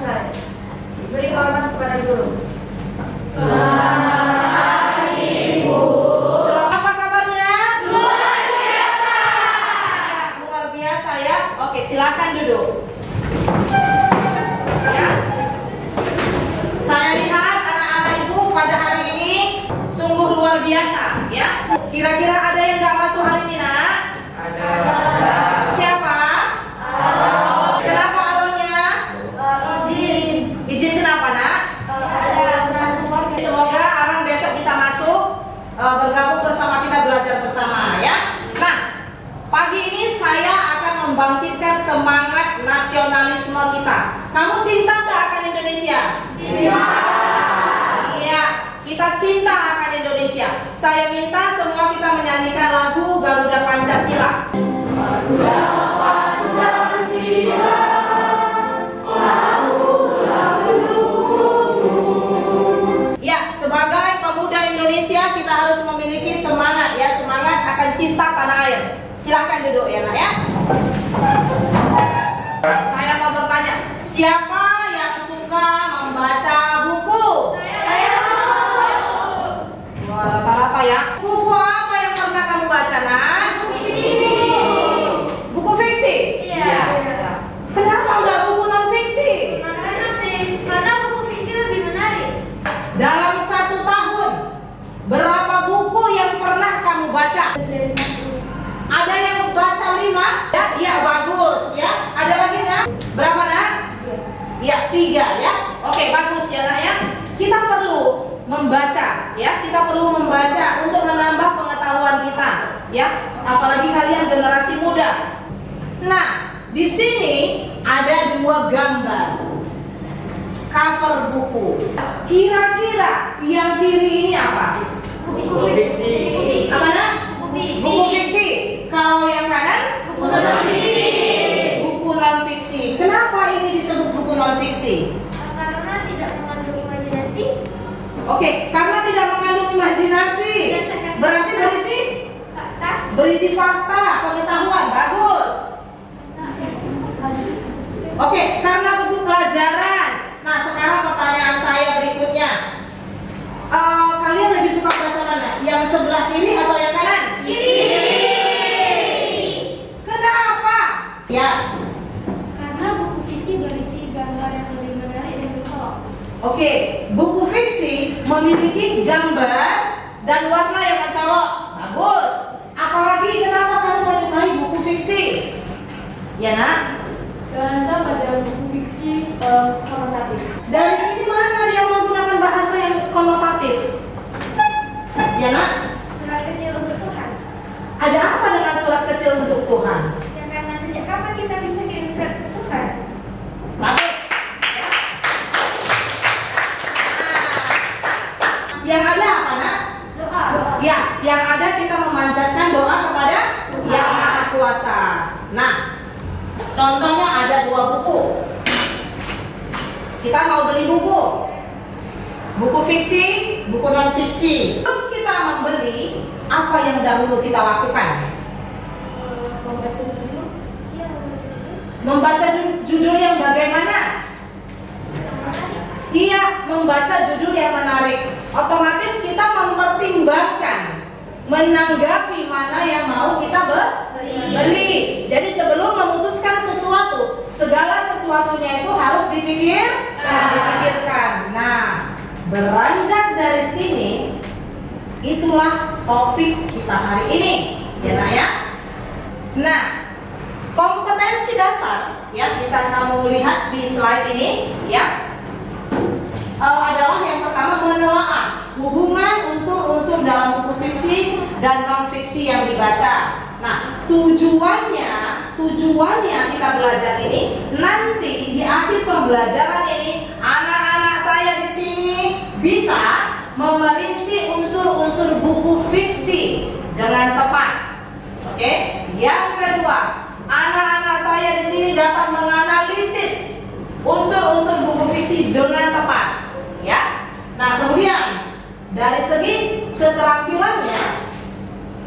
selesai. Beri hormat kepada guru. Selamat Ibu. Apa kabarnya? Luar biasa. Ya, luar biasa ya. Oke, silakan duduk. Ya. Saya lihat anak-anak Ibu pada hari ini sungguh luar biasa ya. Kira-kira ada yang nggak masuk hari ini, Nak? Ada. Siapa? Kenapa Aronnya? Izin. Izin kenapa, Nak? Semoga Aron besok bisa masuk bergabung bersama kita belajar bersama ya. Nah, pagi ini saya akan membangkitkan semangat nasionalisme kita. Kamu cinta nggak akan Indonesia? Cinta. Iya, kita cinta akan Indonesia. Saya minta semua kita menyanyikan lagu Garuda Pancasila. Garuda Pancasila. Ya, sebagai pemuda Indonesia kita harus memiliki semangat ya, semangat akan cinta tanah air. Silahkan duduk ya, Nak ya. Saya mau bertanya, siapa yang suka membaca buku? Wah, rata-rata ya. Buku apa yang pernah kamu baca, Nak? Buku fiksi? Iya. Kenapa enggak buku non fiksi? Karena buku fiksi lebih menarik. Dalam 1 tahun, berapa buku yang pernah kamu baca? Ada yang baca 5? Ya, iya bagus ya. Ada lagi Nak? Berapa Nak? Ya, 3 ya. Oke, bagus ya Nak ya. Kita perlu membaca ya. Kita perlu membaca untuk menambah pengetahuan kita ya. Apalagi kalian generasi muda. Nah, di sini ada 2 gambar cover buku. Kira-kira yang kiri ini apa? Buku fiksi. Apa Nak? Buku fiksi. Kalau yang kanan? Buku non-fiksi. Buku non-fiksi. Kenapa ini disebut buku non-fiksi? Karena tidak mengandung imajinasi. Oke, karena tidak mengandung imajinasi. Berarti berisi fakta, pengetahuan. Bagus. Oke, karena buku pelajaran. Nah, sekarang pertanyaan saya berikutnya. Kalian lebih suka baca mana? Yang sebelah kiri atau yang kanan? Kiri. Kenapa? Ya. Karena buku fiksi berisi gambar yang lebih menarik dan mencolok. Oke, buku fiksi memiliki gambar dan warna yang mencolok. Bagus. Apalagi kenapa kamu menyukai buku fiksi? Ya Nak? Bahasa pada buku fiksi konotatif. Dari sini mana dia menggunakan bahasa yang konotatif? Ya Nak? Surat kecil untuk Tuhan. Ada apa dengan surat kecil untuk Tuhan? Ya karena sejak kapan kita bisa kirim surat ke Tuhan? Bagus. Ya. Nah, yang ada apa Nak? Doa. Ya, yang ada kita memanjatkan doa kepada Yang Maha Kuasa. Nah, contohnya ada 2 buku. Kita mau beli buku fiksi, buku non fiksi. Sebelum kita membeli, apa yang dahulu kita lakukan? Membaca dulu. Iya. Membaca judul yang bagaimana? Iya, membaca judul yang menarik. Otomatis kita mempertimbangkan, menanggapi mana yang mau kita beli. Jadi sebelum memutuskan sesuatu, segala sesuatunya itu harus dipikirkan. Nah, beranjak dari sini, itulah topik kita hari ini, ya Nak ya. Nah, kompetensi dasar, ya bisa kamu lihat di slide ini, ya. Adalah yang pertama menelaah hubungan unsur-unsur dalam buku fiksi dan non fiksi yang dibaca. Nah, tujuannya kita belajar ini nanti di akhir pembelajaran ini anak-anak saya di sini bisa memerinci unsur-unsur buku fiksi dengan tepat. Oke? Yang kedua, anak-anak saya di sini dapat menganalisis unsur-unsur buku fiksi dengan tepat. Ya. Nah, kemudian dari segi keterampilannya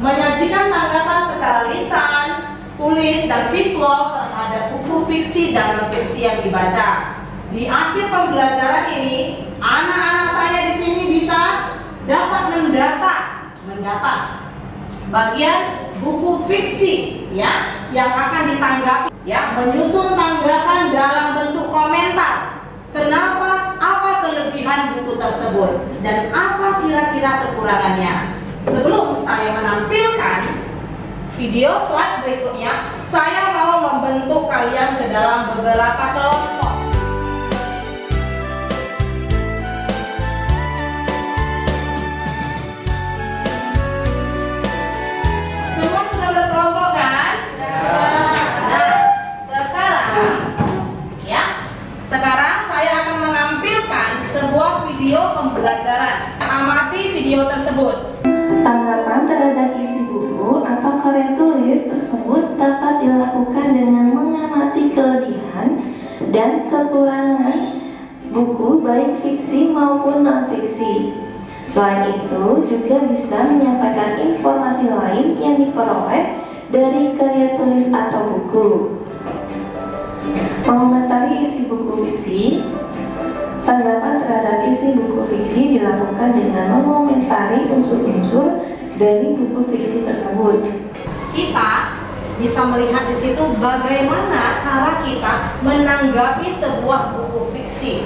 menyajikan tanggapan secara lisan, tulis, dan visual terhadap buku fiksi dan non-fiksi yang dibaca. di akhir pembelajaran ini anak-anak saya di sini bisa dapat mendata bagian buku fiksi ya yang akan ditanggapi ya, menyusun tanggapan dalam bentuk komentar. Kenapa, apa kelebihan buku tersebut dan apa kira-kira kekurangannya. Sebelum saya menampilkan video slide berikutnya, saya mau membentuk kalian ke dalam beberapa kelompok. Semua sudah berkelompok kan? Nah, sekarang saya akan menampilkan sebuah video pembelajaran. Amati video tersebut. Tanggapan terhadap isi buku atau karya tulis tersebut dapat dilakukan dengan mengamati kelebihan dan kekurangan buku baik fiksi maupun non-fiksi. Selain itu, juga bisa menyampaikan informasi lain yang diperoleh dari karya tulis atau buku. Mengomentari isi buku fiksi. Tanggapan terhadap isi buku fiksi dilakukan dengan mengomentari unsur-unsur dari buku fiksi tersebut. Kita bisa melihat di situ bagaimana cara kita menanggapi sebuah buku fiksi.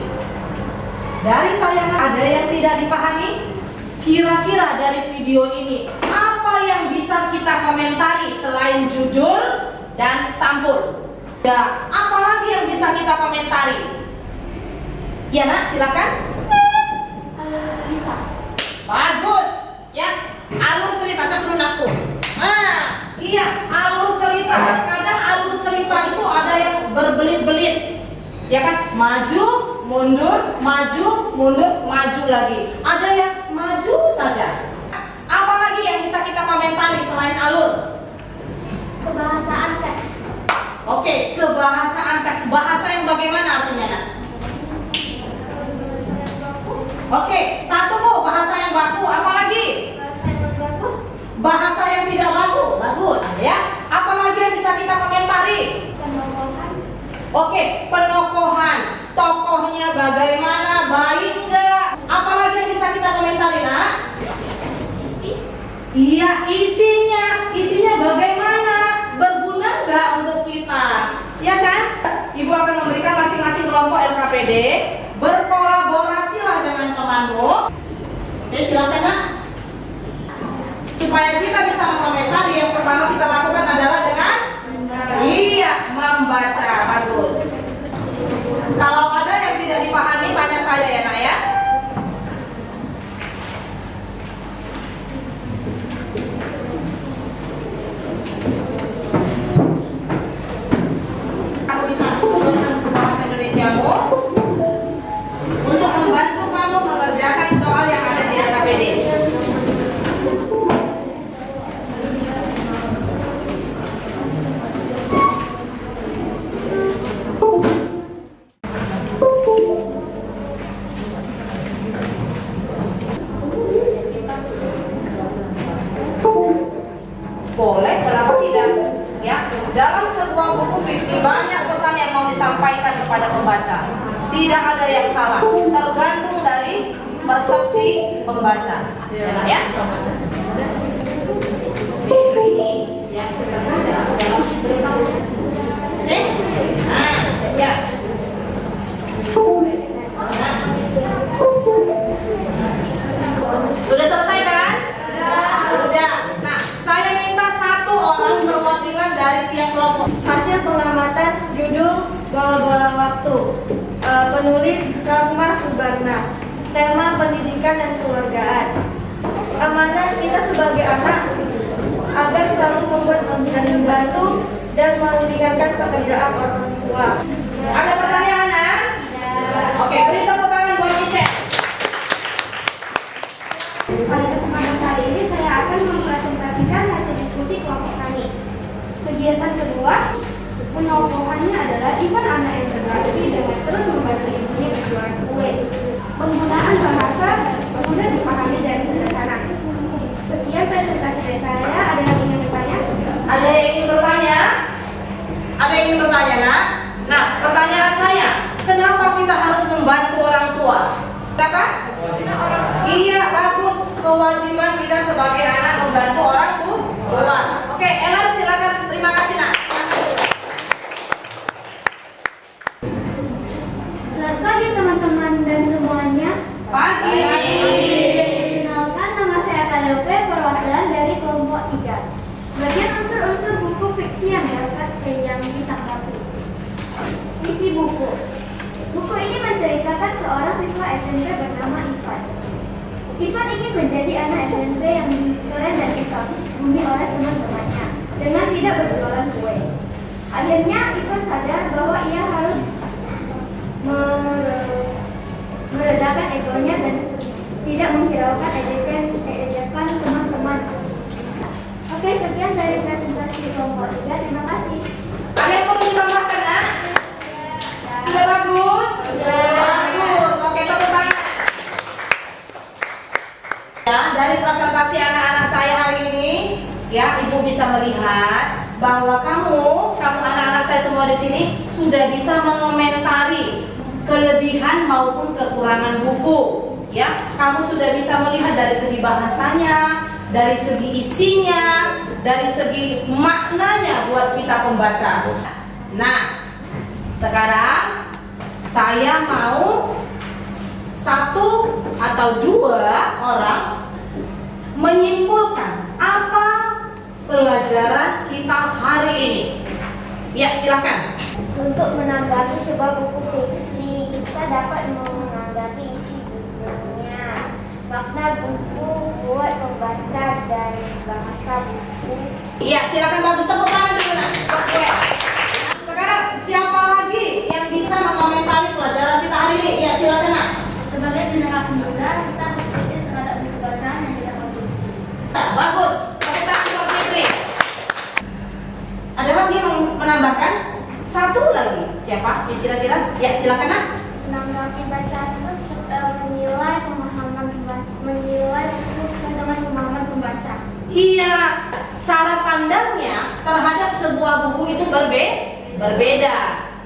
Dari tayangan ada yang tidak dipahami? Kira-kira dari video ini apa yang bisa kita komentari selain judul dan sampul? Ya, apalagi yang bisa kita komentari? Ya nak, silakan. Bagus, ya. Alur cerita, suruh aku. Iya, alur cerita. Kadang alur cerita itu ada yang berbelit-belit, ya kan? Maju, mundur, maju, mundur, maju lagi. Ada yang maju saja. Apalagi yang bisa kita komentari selain alur? Kebahasaan teks. Oke, kebahasaan teks. Bahasa yang bagaimana artinya nak? Oke, satu Bu, bahasa yang baku. Apa lagi? Bahasa yang baku. Bahasa yang tidak baku. Bagus, ya. Apalagi yang bisa kita komentari? Penokohan. Oke, penokohan. Tokohnya bagaimana? Baik enggak? Apalagi yang bisa kita komentari, nak? Isi. Iya, isinya. Isinya bagaimana? Berguna enggak untuk kita? Ya kan? Ibu akan memberikan masing-masing kelompok LKPD. Berkolaborasilah dengan temanmu. Oke, silakan nak. Supaya kita bisa mengomentari, yang pertama kita lakukan adalah dengan membaca. Bagus. Kalau ada yang tidak dipahami, tanya saya ya nak ya. Kamu bisa menggunakan bahasa Indonesiamu untuk membantu kamu mengerjakan soal yang ada di LKPD. Boleh, kenapa tidak? Ya, dalam sebuah buku fiksi banyak pesan yang mau disampaikan kepada pembaca. Tidak ada yang salah, tergantung dari persepsi pembaca. Ya. Ini yang dalam cerita. Oke? Nah, ya. Sudah selesai kan? Sudah. Nah, saya minta satu orang perwakilan dari tiap kelompok. Hasil pengamatan judul Bola-bola Waktu. Penulis Rahma Subarna. Tema pendidikan dan keluargaan. Amanah kita sebagai anak agar selalu membuat dan membantu dan mengingatkan pekerjaan orang tua. Ada pertanyaan, Nak? Oke, beri tepuk tangan buat Michelle. Pada kesempatan kali ini saya akan mempresentasikan hasil diskusi kelompok kami. Kegiatan kedua, penokohannya adalah Ivan anak yang berbakti dengan terus membantu ibunya berjualan kue. Penggunaan bahasa mudah dipahami dan sederhana. Sekian presentasi dari saya. Ada yang ingin bertanya? Ada yang ingin bertanya? Ada yang ingin bertanya, Nak? Nah, pertanyaan saya, Kenapa kita harus membantu orang tua? Kenapa? Iya, bagus. Kewajiban kita sebagai anak membantu orang tua. Oke, Ellen silakan. Terima kasih, Nak. Selamat pagi teman-teman dan semuanya. Pagi. Perkenalkan, nama saya Kalope, perwakilan dari kelompok 3. Bagian unsur-unsur buku fiksi yang ditanggapi. Isi buku. Buku ini menceritakan seorang siswa SMP bernama Ivan. Ivan ingin menjadi anak SMP yang keren dan dikagumi oleh teman-temannya dengan tidak berjualan kue. Akhirnya Ivan sadar bahwa ia harus meredakan egonya dan tidak menghiraukan ejekan teman-teman. Oke, sekian dari presentasi kelompok 3. Terima kasih. Ada yang perlu ditambahkan, Nak? Sudah bagus? Bagus. Oke, tepuk tangan. Ya, dari presentasi anak-anak saya hari ini, ya, Ibu bisa melihat bahwa kamu anak-anak saya semua di sini sudah bisa mengomentari kelebihan maupun kekurangan buku. Ya, kamu sudah bisa melihat dari segi bahasanya, dari segi isinya, dari segi maknanya buat kita pembaca. Nah, sekarang saya mau 1 atau 2 orang menyimpulkan apa pelajaran kita hari ini. Ya, silakan. Untuk menanggapi sebuah buku fiksi, kita dapat menanggapi isi bukunya, makna buku buat pembaca dan bahasa buku. Iya, silakan bantu tepuk tangan dulu, Nak. Oke. Sekarang siapa lagi yang bisa mengomentari pelajaran kita hari ini? Ya, silakan, Nak. Sebagai generasi muda, kita harus kritis terhadap buku bacaan yang kita konsumsi. Bagus. Tepuk tangan buat Fitri. Ada lagi yang menambahkan? 1 lagi. Siapa? Kira-kira? Ya, silakan, Nak. Menanggapi bacaan itu menilai buku sesuai dengan pemahaman pembaca. Iya, cara pandangnya terhadap sebuah buku itu berbeda,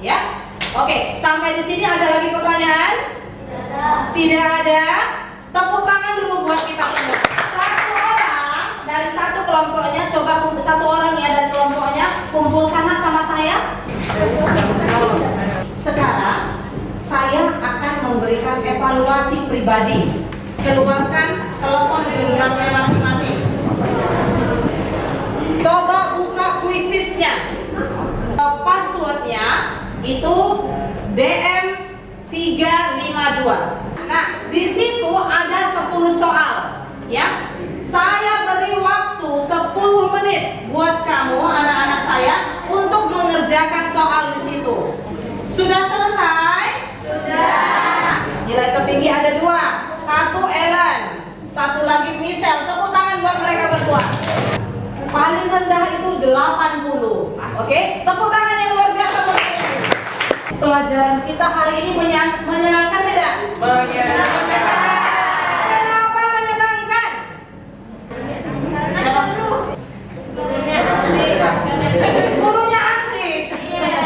ya. Oke, sampai di sini ada lagi pertanyaan? Tidak ada. Tepuk tangan dulu buat kita semua. 1 orang dari 1 kelompoknya, coba 1 orang ya dari kelompoknya kumpulkanlah sama saya. Sekarang saya akan memberikan evaluasi pribadi. Keluarkan telepon genggamnya masing-masing. Coba buka kuisisnya. Passwordnya itu DM352. Nah, di situ ada 10 soal, ya. Saya beri waktu 10 menit buat kamu anak-anak saya untuk mengerjakan soal di situ. Sudah selesai? Sudah. Nilai tertinggi ada 2. 1 Ellen, 1 lagi Michelle. Tepuk tangan buat mereka berdua. Paling rendah itu 80. Oke? Tepuk tangan yang luar biasa buat mereka. Pelajaran kita hari ini menyenangkan tidak? Menyenangkan. Kenapa menyenangkan? Karena Gurunya asik. Iya.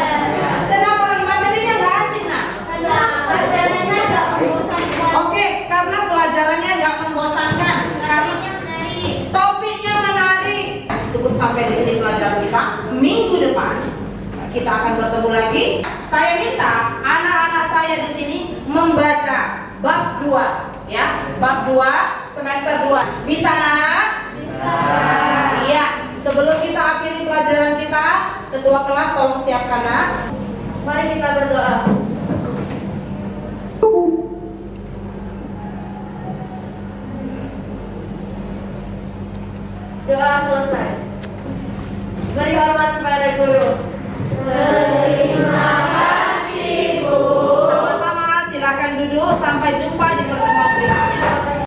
Kenapa lagi materinya nggak asik, Nak? Pelajarannya nggak membosankan. Oke, karena pelajarannya nggak membosankan. Karena topiknya menarik. Cukup sampai di sini pelajaran kita. Minggu depan kita akan bertemu lagi. Saya minta anak-anak saya di sini membaca bab 2, ya. Bab 2 semester 2. Bisa, Nak? Bisa. Iya. Sebelum kita akhiri pelajaran kita, ketua kelas tolong siapkan, Nak. Mari kita berdoa. Doa selesai. Beri hormat kepada guru. Terima kasih, Bu. Sama-sama, silakan duduk. Sampai jumpa